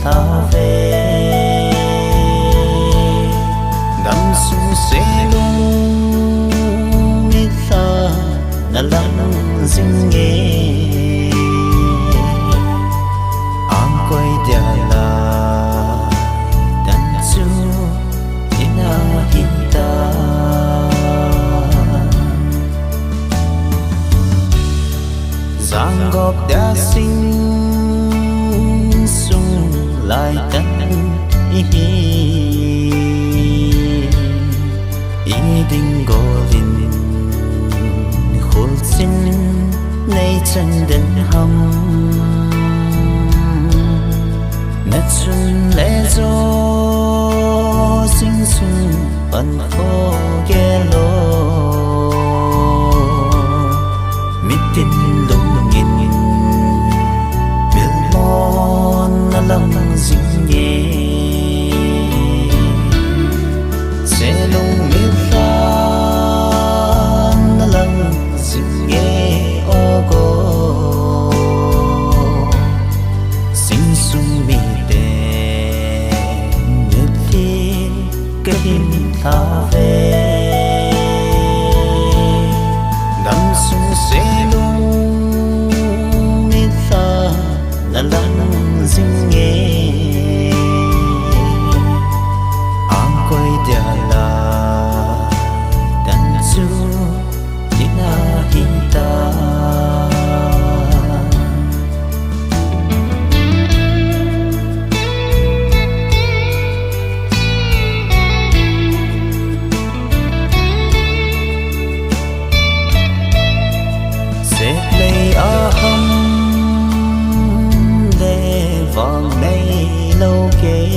tha về ngắm xuống xe lung nít xa là lắng dinh nghe ang quay dia là dan su ina hita giang gọc đã sinh sung lại tận ý định gõ linh khôn xin nay chân đến hầm nét xuân lẽ gió sinh sung bận khô ghé lô mít tin lung nhìn biết mòn nó lăng dính nhẹ sẽ lung biết pha nó lăng dính nhẹ ô cô sinh sung mi đè nhật phi cái hình tha về ngắm xuống sẽ lung nít xa là lăng dính nghe ang quay dia là dan su ina hita vòng đây lâu kê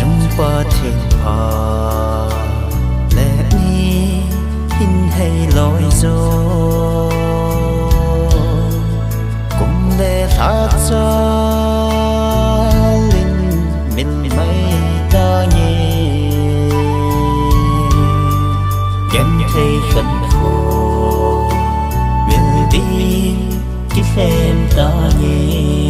chúng qua thiên hà lẽ ni in hay lối gió cũng để thắt ra linh mình mấy ta nhé ghen thấy khẩn khổ nguyện tin em ta nhé